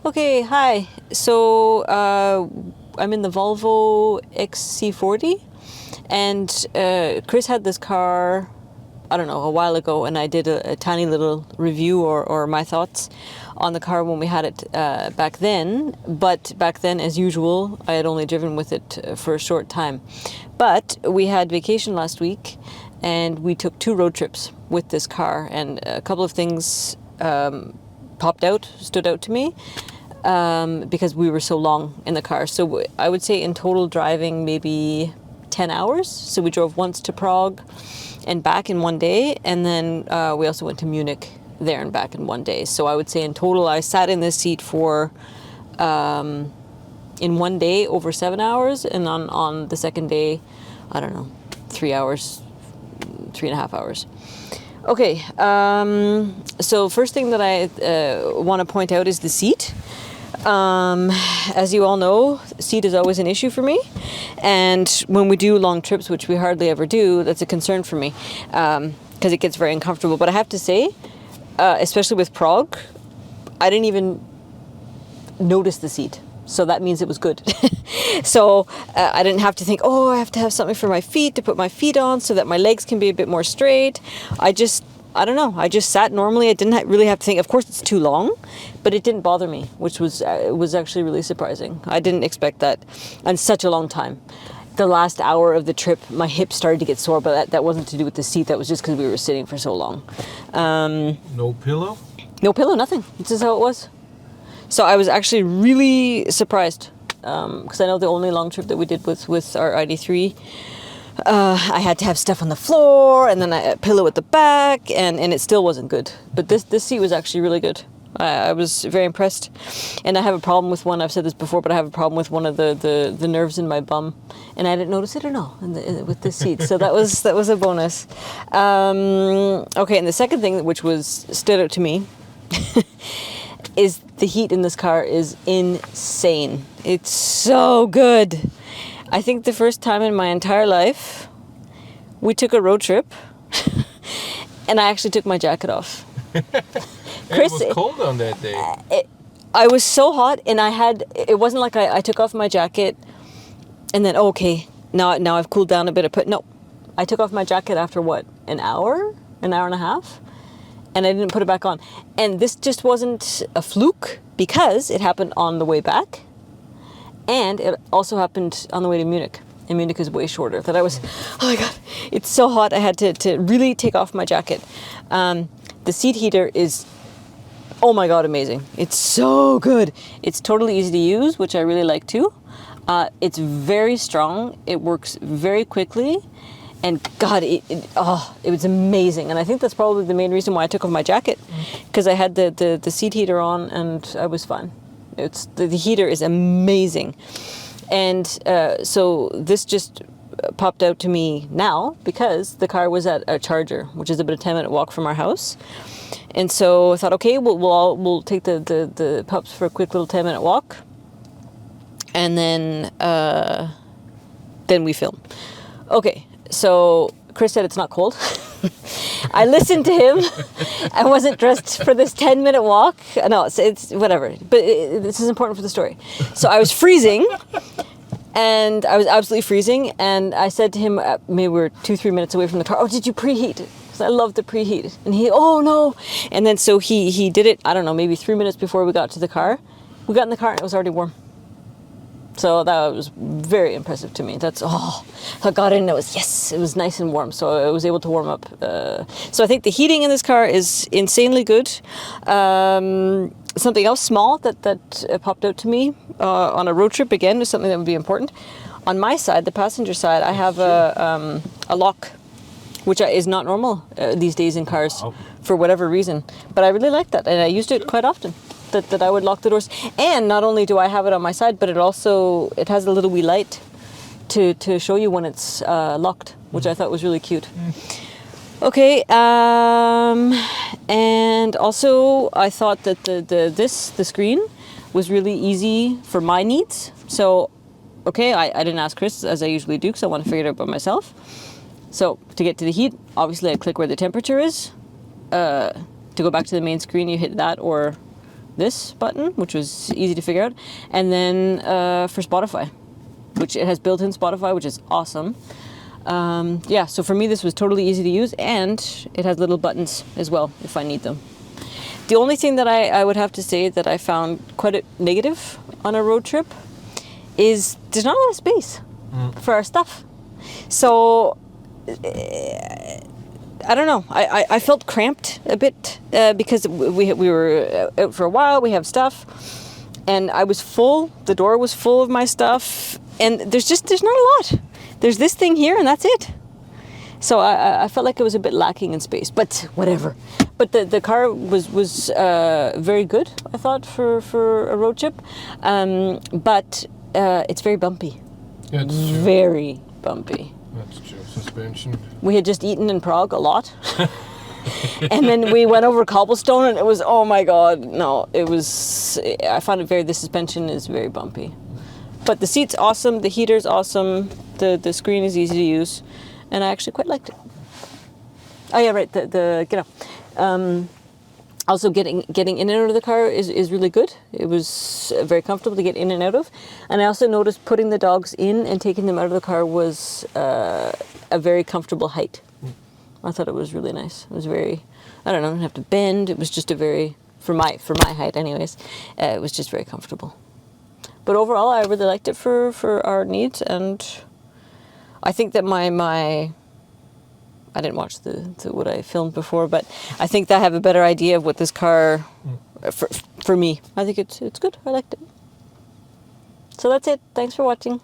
Okay, hi. So I'm in the Volvo XC40, and Chris had this car, I don't know, a while ago, and I did a tiny little review or my thoughts on the car when we had it back then. But back then, as usual, I had only driven with it for a short time. But we had vacation last week, and we took 2 road trips with this car, and a couple of things stood out to me. Because we were so long in the car. So I would say in total driving maybe 10 hours. So we drove once to Prague and back in one day. And then we also went to Munich there and back in one day. So I would say in total I sat in this seat for, in one day, over 7 hours. And on the second day, I don't know, 3 hours, 3.5 hours. Okay, so first thing that I want to point out is the seat. As you all know, seat is always an issue for me, and when we do long trips, which we hardly ever do, that's a concern for me, because it gets very uncomfortable. But I have to say, especially with Prague, I didn't even notice the seat, so that means it was good. So I didn't have to think, oh, I have to have something for my feet to put my feet on so that my legs can be a bit more straight. I don't know. I just sat normally. I didn't really have to think. Of course, it's too long, but it didn't bother me, which was actually really surprising. I didn't expect that in such a long time. The last hour of the trip, my hips started to get sore, but that wasn't to do with the seat. That was just because we were sitting for so long. No pillow? No pillow, nothing. This is how it was. So I was actually really surprised because I know the only long trip that we did with our ID3, I had to have stuff on the floor and then a pillow at the back, and it still wasn't good. But this seat was actually really good. I was very impressed. And I have a problem with one, I've said this before, but I have a problem with one of the nerves in my bum. And I didn't notice it or no with this seat. So that was a bonus. Okay, and the second thing which stood out to me is the heat in this car is insane. It's so good. I think the first time in my entire life, we took a road trip, and I actually took my jacket off. Chris, it was cold on that day. I was so hot, and it wasn't like I took off my jacket, and then, okay, now I've cooled down a bit. No, I took off my jacket after what, an hour and a half? And I didn't put it back on. And this just wasn't a fluke, because it happened on the way back. And it also happened on the way to Munich. And Munich is way shorter. That I was, oh my God, it's so hot. I had to really take off my jacket. The seat heater is, oh my God, amazing. It's so good. It's totally easy to use, which I really like too. It's very strong. It works very quickly. And God, it was amazing. And I think that's probably the main reason why I took off my jacket, because I had the seat heater on and I was fine. The heater is amazing. And so this just popped out to me now because the car was at a charger, which is about a 10-minute walk from our house. And so I thought, okay, we'll take the pups for a quick little 10-minute walk, and then we film. Okay. So Chris said it's not cold. I listened to him. I wasn't dressed for this 10-minute walk. No, it's whatever. But this is important for the story. So I was freezing, and I was absolutely freezing. And I said to him, maybe we were 2-3 minutes away from the car, oh, did you preheat? Because I love to preheat. And he, oh, no. And then so he did it, I don't know, maybe 3 minutes before we got to the car. We got in the car, and it was already warm. So that was very impressive to me. I got in, it was nice and warm. So I was able to warm up. So I think the heating in this car is insanely good. Something else small that popped out to me on a road trip, again, is something that would be important. On my side, the passenger side, I have a lock, which is not normal these days in cars for whatever reason. But I really like that, and I used it quite often. That I would lock the doors. And not only do I have it on my side, but it has a little wee light to show you when it's locked, which I thought was really cute. Okay, and also I thought that the screen was really easy for my needs. So, okay, I didn't ask Chris, as I usually do, because I want to figure it out by myself. So to get to the heat, obviously I click where the temperature is. To go back to the main screen, you hit that or this button, which was easy to figure out, and then for Spotify, which it has built-in Spotify, which is awesome. Yeah, so for me this was totally easy to use, and it has little buttons as well if I need them. The only thing that I would have to say that I found quite a negative on a road trip is there's not a lot of space for our stuff. So I don't know. I felt cramped a bit because we were out for a while. We have stuff, and I was full. The door was full of my stuff, and there's not a lot. There's this thing here, and that's it. So I felt like it was a bit lacking in space, but whatever. But the car was very good, I thought, for a road trip. But it's very bumpy. Yeah, it's true. Very bumpy. That's true. Suspension. We had just eaten in Prague a lot. And then we went over cobblestone, and it was, oh my God, no, it was, I found it the suspension is very bumpy. But the seat's awesome, the heater's awesome, the screen is easy to use, and I actually quite liked it. Oh yeah, right, also getting in and out of the car is really good. It was very comfortable to get in and out of. And I also noticed putting the dogs in and taking them out of the car was a very comfortable height. I thought it was really nice. It was very, I don't know, I didn't have to bend. It was just a very, for my height anyways, it was just very comfortable. But overall, I really liked it for our needs, and I think that my I didn't watch the what I filmed before, but I think that I have a better idea of what this car, for me, I think it's good. I liked it. So that's it. Thanks for watching.